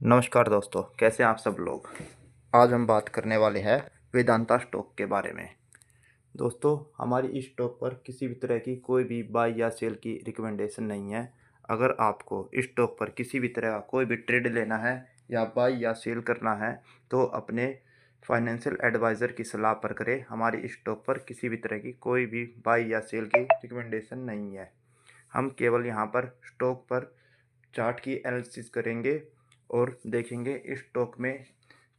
नमस्कार दोस्तों, कैसे हैं आप सब लोग। आज हम बात करने वाले हैं वेदांता स्टॉक के बारे में। दोस्तों, हमारी इस स्टॉक पर किसी भी तरह की कोई भी बाई या सेल की रिकमेंडेशन नहीं है। अगर आपको इस स्टॉक पर किसी भी तरह का कोई भी ट्रेड लेना है या बाई या सेल करना है तो अपने फाइनेंशियल एडवाइज़र की सलाह पर करें। हमारी इस स्टॉक पर किसी भी तरह की कोई भी बाई या सेल की रिकमेंडेशन नहीं है। हम केवल यहाँ पर स्टॉक पर चार्ट की एनालिसिस करेंगे और देखेंगे इस स्टॉक में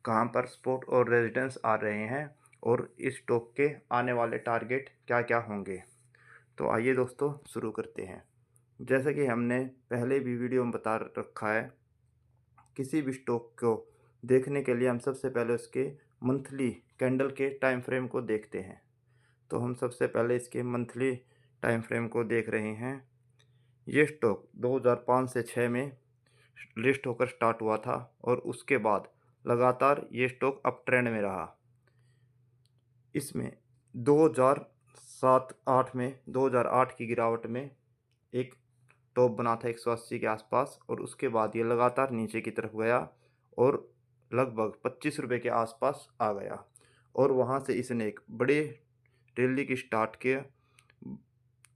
कहाँ पर सपोर्ट और रेजिस्टेंस आ रहे हैं और इस स्टॉक के आने वाले टारगेट क्या क्या होंगे। तो आइए दोस्तों शुरू करते हैं। जैसे कि हमने पहले भी वीडियो में बता रखा है, किसी भी स्टॉक को देखने के लिए हम सबसे पहले उसके मंथली कैंडल के टाइम फ्रेम को देखते हैं। तो हम सबसे पहले इसके मंथली टाइम फ्रेम को देख रहे हैं। ये स्टॉक 2005 से 6 में लिस्ट होकर स्टार्ट हुआ था और उसके बाद लगातार ये स्टॉक अप ट्रेंड में रहा। इसमें 2007-8 में 2008 की गिरावट में एक टॉप बना था 180 के आसपास और उसके बाद ये लगातार नीचे की तरफ गया और लगभग 25 रुपये के आसपास आ गया और वहाँ से इसने एक बड़े रैली की स्टार्ट किया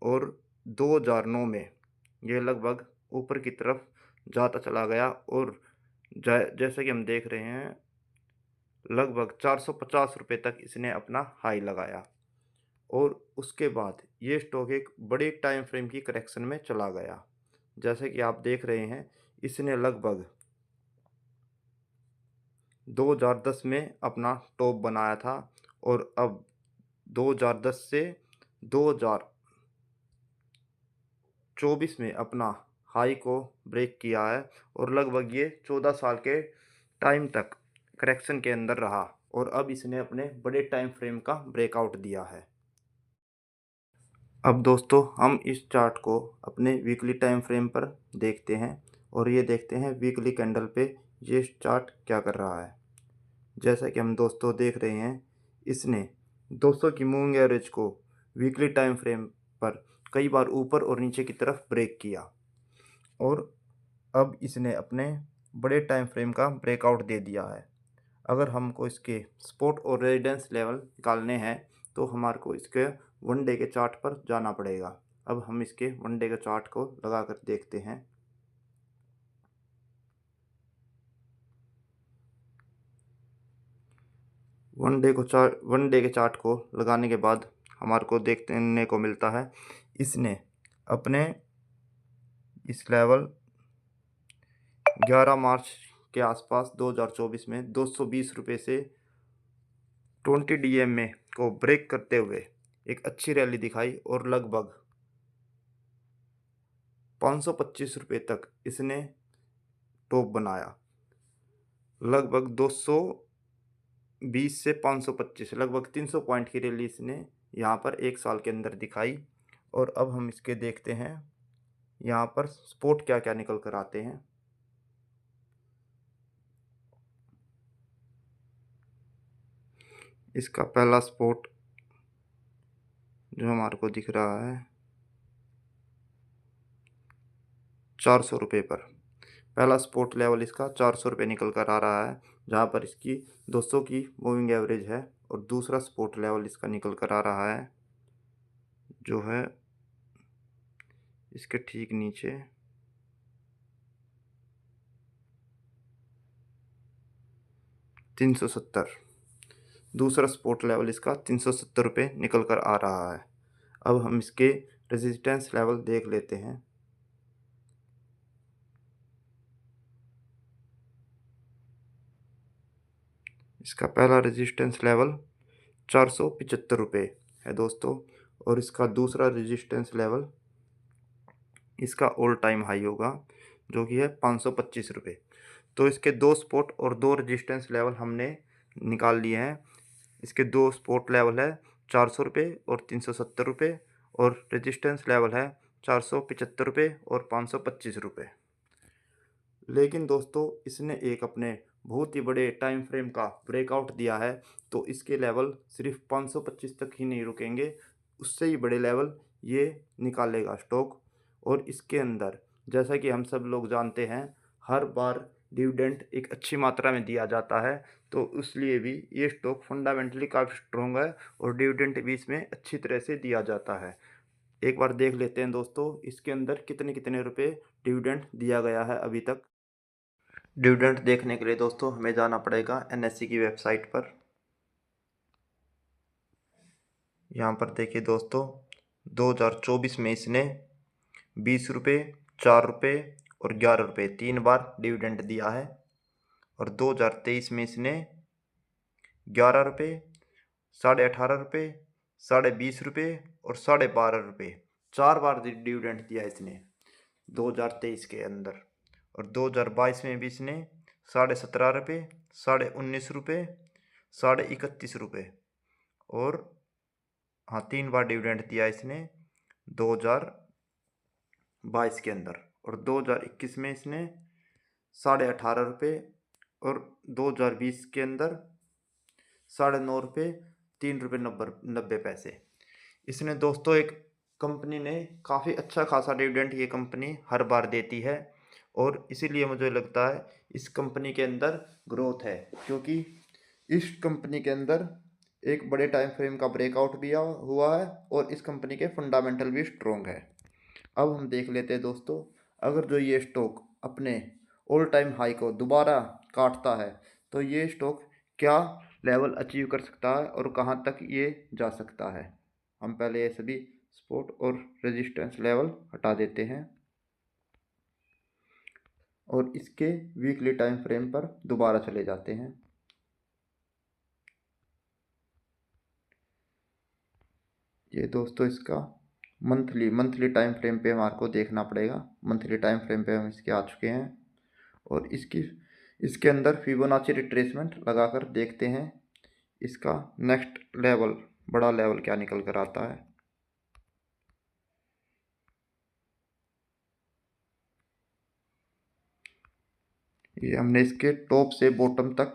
और 2009 में ये लगभग ऊपर की तरफ जाता चला गया और जैसे कि हम देख रहे हैं लगभग 450 रुपये तक इसने अपना हाई लगाया और उसके बाद ये स्टॉक एक बड़े टाइम फ्रेम की करेक्शन में चला गया। जैसे कि आप देख रहे हैं इसने लगभग 2010 में अपना टॉप बनाया था और अब 2010 से 2024 में अपना हाई को ब्रेक किया है और लगभग ये 14 साल के टाइम तक करेक्शन के अंदर रहा और अब इसने अपने बड़े टाइम फ्रेम का ब्रेकआउट दिया है। अब दोस्तों हम इस चार्ट को अपने वीकली टाइम फ्रेम पर देखते हैं और ये देखते हैं वीकली कैंडल पे ये चार्ट क्या कर रहा है। जैसा कि हम दोस्तों देख रहे हैं इसने 200 की मूविंग एवरेज को वीकली टाइम फ्रेम पर कई बार ऊपर और नीचे की तरफ ब्रेक किया और अब इसने अपने बड़े टाइम फ्रेम का ब्रेकआउट दे दिया है। अगर हमको इसके सपोर्ट और रेजिस्टेंस लेवल निकालने हैं तो हमारे को इसके वन डे के चार्ट पर जाना पड़ेगा। अब हम इसके वन डे के चार्ट को लगा कर देखते हैं। वन डे के चार्ट को लगाने के बाद हमारे को देखने को मिलता है इसने अपने इस लेवल 11 मार्च के आसपास 2024 में 220 रुपये से 20 DM में को ब्रेक करते हुए एक अच्छी रैली दिखाई और लगभग 525 रुपये तक इसने टॉप बनाया। लगभग 220 से 525 लगभग 300 पॉइंट की रैली इसने यहाँ पर एक साल के अंदर दिखाई और अब हम इसके देखते हैं यहाँ पर सपोर्ट क्या क्या निकल कर आते हैं। इसका पहला सपोर्ट जो हमारे को दिख रहा है 400 रुपये पर, पहला सपोर्ट लेवल इसका 400 रुपये निकल कर आ रहा है जहाँ पर इसकी 200 की मूविंग एवरेज है और दूसरा सपोर्ट लेवल इसका निकल कर आ रहा है जो है इसके ठीक नीचे 370। दूसरा सपोर्ट लेवल इसका 370 रुपये निकल कर आ रहा है। अब हम इसके रेजिस्टेंस लेवल देख लेते हैं। इसका पहला रेजिस्टेंस लेवल 475 रुपये है दोस्तों और इसका दूसरा रेजिस्टेंस लेवल इसका ऑल टाइम हाई होगा जो कि है 525 रुपये। तो इसके दो सपोर्ट और दो रेजिस्टेंस लेवल हमने निकाल लिए हैं। इसके दो सपोर्ट लेवल है 400 रुपये और 370 रुपये और रेजिस्टेंस लेवल है 475 रुपये और 525 रुपये। लेकिन दोस्तों इसने एक अपने बहुत ही बड़े टाइम फ्रेम का ब्रेकआउट दिया है तो इसके लेवल सिर्फ 525 तक ही नहीं रुकेंगे, उससे ही बड़े लेवल ये निकालेगा स्टॉक। और इसके अंदर जैसा कि हम सब लोग जानते हैं हर बार डिविडेंड एक अच्छी मात्रा में दिया जाता है, तो इसलिए भी ये स्टॉक फंडामेंटली काफ़ी स्ट्रॉन्ग है और डिविडेंड भी इसमें अच्छी तरह से दिया जाता है। एक बार देख लेते हैं दोस्तों, इसके अंदर कितने कितने रुपए डिविडेंड दिया गया है अभी तक। डिविडेंड देखने के लिए दोस्तों हमें जाना पड़ेगा एनएसई की वेबसाइट पर। यहाँ पर देखिए दोस्तों, 2024 में इसने 20 रुपये, 4 रुपये और 11 रुपये 3 बार डिविडेंड दिया है। और 2023 में इसने 11 रुपये, 18.5 रुपये, 20.5 रुपये और 12.5 रुपये 4 बार डिविडेंड दिया इसने 2023 के अंदर। और 2022 में भी इसने 17.5 रुपये, 19.5 रुपये, 31.5 रुपये और हाँ 3 बार डिविडेंड दिया इसने 2022 के अंदर। और 2021 में इसने 18.5 रुपये और 2020 के अंदर 9.5 रुपये, 3 रुपये 90 पैसे। इसने दोस्तों एक कंपनी ने काफ़ी अच्छा खासा डिविडेंड ये कंपनी हर बार देती है और इसीलिए मुझे लगता है इस कंपनी के अंदर ग्रोथ है, क्योंकि इस कंपनी के अंदर एक बड़े टाइम फ्रेम का ब्रेकआउट भी हुआ है और इस कंपनी के फंडामेंटल भी स्ट्रॉन्ग है। अब हम देख लेते हैं दोस्तों, अगर जो ये स्टॉक अपने ऑल टाइम हाई को दोबारा काटता है तो ये स्टॉक क्या लेवल अचीव कर सकता है और कहाँ तक ये जा सकता है। हम पहले ये सभी सपोर्ट और रेजिस्टेंस लेवल हटा देते हैं और इसके वीकली टाइम फ्रेम पर दोबारा चले जाते हैं। ये दोस्तों इसका मंथली टाइम फ्रेम पे हमारे को देखना पड़ेगा। मंथली टाइम फ्रेम पे हम इसके आ चुके हैं और इसके अंदर फिबोनाची रिट्रेसमेंट लगाकर देखते हैं इसका नेक्स्ट लेवल, बड़ा लेवल क्या निकल कर आता है। ये हमने इसके टॉप से बॉटम तक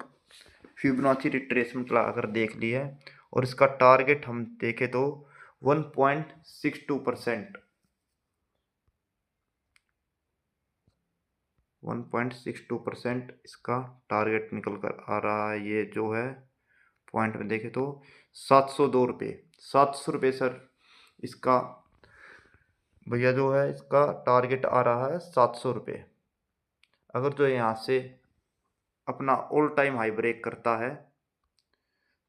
फिबोनाची रिट्रेसमेंट लगाकर देख ली है और इसका टारगेट हम देखें तो 1.62%, 1.62% इसका टारगेट निकल कर आ रहा है। ये जो है पॉइंट में देखें तो 702 रुपये, 700 रुपये सर इसका भैया जो है इसका टारगेट आ रहा है 700 रुपये। अगर जो यहाँ से अपना ऑल टाइम हाई ब्रेक करता है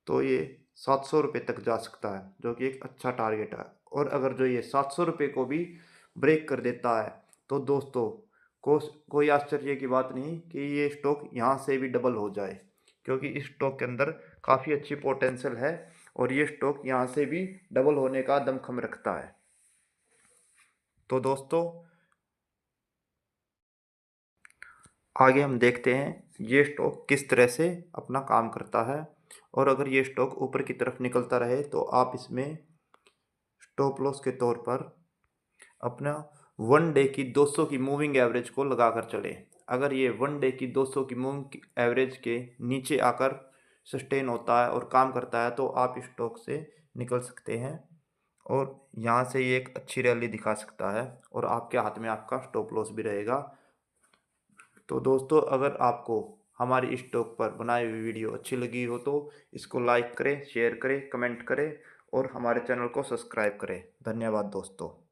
तो ये 700 रुपये तक जा सकता है, जो कि एक अच्छा टारगेट है। और अगर जो ये 700 रुपये को भी ब्रेक कर देता है तो दोस्तों कोई आश्चर्य की बात नहीं कि ये स्टॉक यहाँ से भी डबल हो जाए, क्योंकि इस स्टॉक के अंदर काफ़ी अच्छी पोटेंशियल है और ये स्टॉक यहाँ से भी डबल होने का दमखम रखता है। तो दोस्तों आगे हम देखते हैं ये स्टॉक किस तरह से अपना काम करता है। और अगर ये स्टॉक ऊपर की तरफ निकलता रहे तो आप इसमें स्टॉप लॉस के तौर पर अपना 1 डे की 200 की मूविंग एवरेज को लगाकर चलें। अगर ये 1 डे की 200 की मूविंग एवरेज के नीचे आकर सस्टेन होता है और काम करता है तो आप स्टॉक से निकल सकते हैं और यहाँ से ये एक अच्छी रैली दिखा सकता है और आपके हाथ में आपका स्टॉप लॉस भी रहेगा। तो दोस्तों अगर आपको हमारी स्टॉक पर बनाई हुई वीडियो अच्छी लगी हो तो इसको लाइक करें, शेयर करें, कमेंट करें और हमारे चैनल को सब्सक्राइब करें। धन्यवाद दोस्तों।